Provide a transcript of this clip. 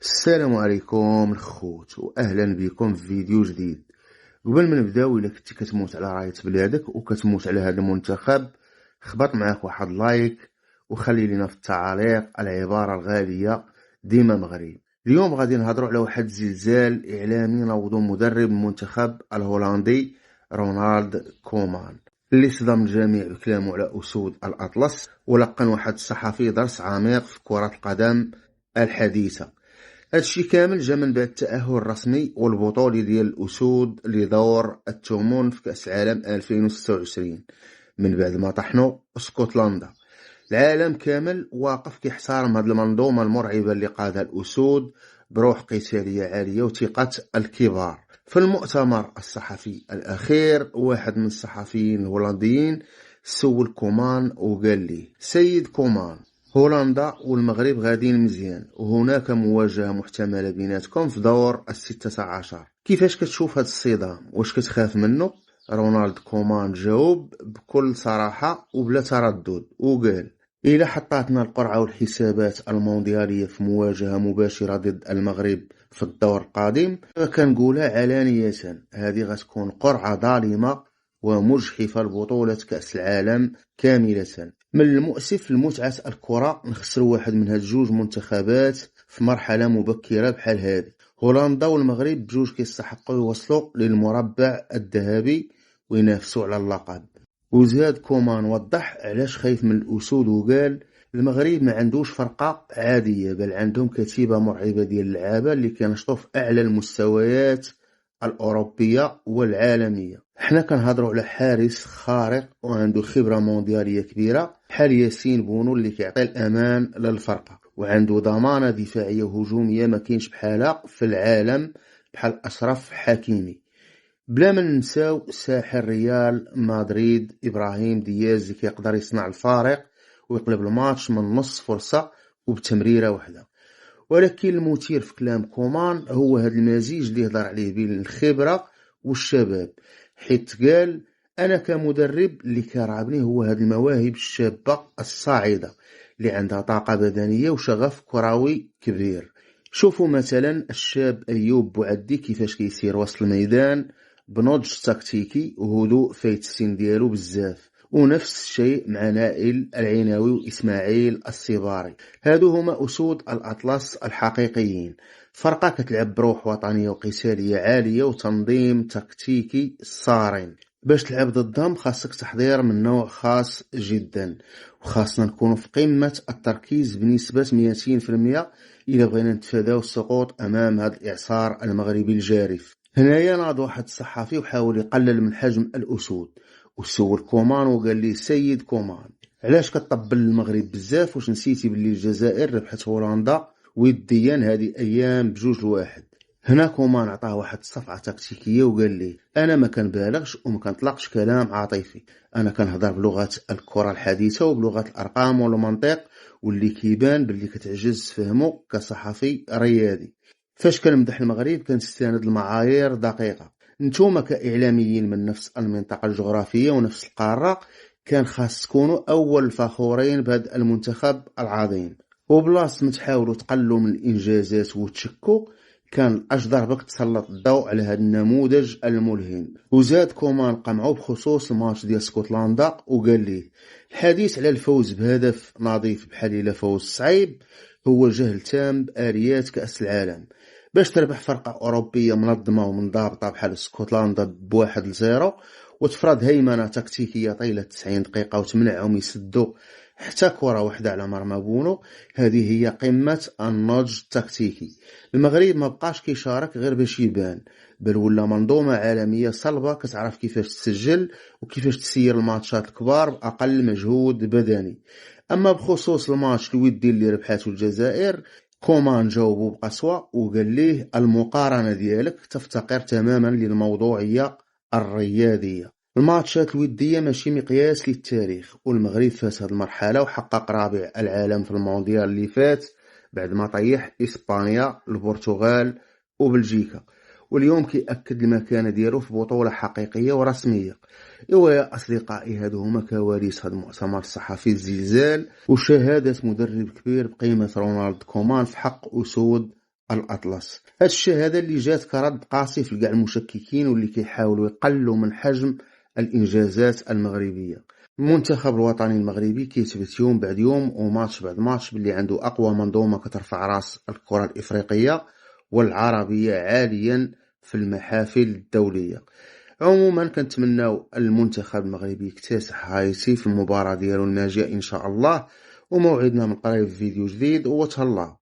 السلام عليكم الخوت واهلا بكم في فيديو جديد. قبل ما نبداو، الا كنتي كتموت على راية بلادك وكتموت على هذا المنتخب، خبط معاك واحد لايك وخلي لنا في التعاليق العبارة الغالية ديما مغرب. اليوم غادي نهضروا على واحد الزلزال اعلامي نوضو مدرب المنتخب الهولندي رونالد كومان، اللي صدم الجميع بكلامه على اسود الاطلس، ولقن واحد الصحفي درس عميق في كرة القدم الحديثة. هادشي كامل جا من بعد التأهل الرسمي والبطولي ديال الأسود لدور الثمن في كأس العالم 2026 من بعد ما طحنوا اسكتلندا. العالم كامل واقف كيحترم هاد المنظومة المرعبة اللي قادها الأسود بروح قتالية عالية وثقة الكبار. في المؤتمر الصحفي الأخير، واحد من الصحفيين الهولنديين سول كومان وقال ليه: سيد كومان، هولندا والمغرب غاديين مزيان، وهناك مواجهة محتملة بيناتكم في دور ال16. كيفاش كتشوف هاد الصدام؟ واش كتخاف منه؟ رونالد كومان جاوب بكل صراحة وبلا تردد وقال: إلا حطاتنا القرعة والحسابات المونديالية في مواجهة مباشرة ضد المغرب في الدور القادم، فكنقولها علانية، هذه غتكون قرعة ظالمة ومجحفة لبطولة كأس العالم كاملة. من المؤسف لمتعة الكرة نخسروا واحد من هاد جوج منتخبات في مرحلة مبكرة بحال هذه. هولندا والمغرب بجوج كيستحقوا يوصلوا للمربع الذهبي وينافسوا على اللقب. وزاد كومان وضح علاش خايف من الأسود وقال: المغرب ما عندوش فرقة عادية، بل عندهم كتيبة مرعبة ديال اللعابة اللي كينشطوا في أعلى المستويات الأوروبية والعالمية. حنا كنهضروا على حارس خارق وعنده خبرة مونديالية كبيرة بحال ياسين بونو اللي كيعطي الأمان للفرقة، وعنده ضمانة دفاعية وهجومية ما كاينش بحالها في العالم بحال أشرف حكيمي. بلا ما ننساو ساحر ريال مدريد إبراهيم دياز اللي كيقدر يصنع الفارق ويقلب الماتش من نص فرصة وبتمريرة واحدة. ولكن المثير في كلام كومان هو هذا المزيج اللي يهضر عليه بين الخبرة والشباب، حيت قال: أنا كمدرب اللي كيرعبني هو هذه المواهب الشابة الصاعدة اللي عندها طاقة بدنية وشغف كروي كبير. شوفوا مثلا الشاب أيوب بوعدي كيفاش كيسير وسط الميدان بنضج تكتيكي وهدوء فايت السن ديالو بزاف. ونفس الشيء مع نائل العيناوي وإسماعيل الصباري، هادو هما أسود الأطلس الحقيقيين. فرقة كتلعب بروح وطنية وقتالية عالية وتنظيم تكتيكي صارم. باش تلعب ضدهم خاصك تحضير من نوع خاص جدا، وخاصنا نكونوا في قمة التركيز بنسبة 200% إلا بغينا نتفاداو السقوط أمام هذا الإعصار المغربي الجارف. هنايا ناض واحد الصحفي وحاول يقلل من حجم الأسود وسول كومان وقال لي: سيد كومان، علاش كتطبل المغرب بزاف؟ واش نسيتي باللي الجزائر ربحت هولندا وديا هذه ايام بجوج لواحد؟ هنا كومان عطاه واحد الصفعه تكتيكيه وقال لي: انا ما كنبالغش وما كنطلقش كلام عاطفي، انا كنهضر بلغه الكره الحديثه وبلغه الارقام والمنطق، واللي كيبان باللي كتعجز تفهمه كصحفي رياضي. فاش كنمدح المغرب كنستند لمعايير دقيقه. نتوما كإعلاميين من نفس المنطقة الجغرافية ونفس القارة كان خاص تكونوا أول فخورين بهذا المنتخب العظيم، وبلاص ما تحاولوا تقلوا من الإنجازات وتشكوا، كان الأجدر بك تسلط الضوء على هذا النموذج الملهم. وزاد كومان قمعوا بخصوص الماتش ديال اسكتلندا وقال ليه: الحديث على الفوز بهدف نظيف بحال إلا فوز صعيب هو جهل تام بآليات كأس العالم. باش تربح فرقة أوروبية منظمة ومنضبطة بحال اسكتلندا ب1-0 وتفرض هيمنة تكتيكية طيلة 90 دقيقة وتمنعهم يسدوا حتى كرة واحدة على مرمى بونو، هذه هي قمة النضج التكتيكي. المغرب ما بقاش كيشارك غير باش يبان، بل ولا منظومة عالمية صلبة كتعرف كيفاش تسجل وكيفاش تسير الماتشات الكبار بأقل مجهود بدني. أما بخصوص الماتش الودي اللي ربحته الجزائر، كومان جاوبه بقسوة وقال ليه: المقارنة ديالك تفتقر تماما للموضوعية الرياضية. الماتشات الودية ماشي مقياس للتاريخ، والمغرب فات هذه المرحلة وحقق رابع العالم في المونديال اللي فات بعد ما طيح إسبانيا البرتغال وبلجيكا، واليوم كيأكد المكانة ديالو في بطولة حقيقية ورسمية. إيوا يا أصدقائي، هادو هما كواليس هاد المؤتمر الصحفي الزلزال وشهادة مدرب كبير بقيمة رونالد كومان في حق أسود الأطلس. هاد الشهادة اللي جات كرد قاسي لكاع المشككين واللي كيحاولوا يقلوا من حجم الإنجازات المغربية. المنتخب الوطني المغربي كيثبت يوم بعد يوم وماتش بعد ماتش باللي عنده أقوى منظومة كترفع راس الكرة الإفريقية والعربية عاليا في المحافل الدولية. عموما كنتمناو المنتخب المغربي يكتسح هايتي في المباراة ديالو الناجية إن شاء الله، وموعدنا من قريب في فيديو جديد، وتهلا.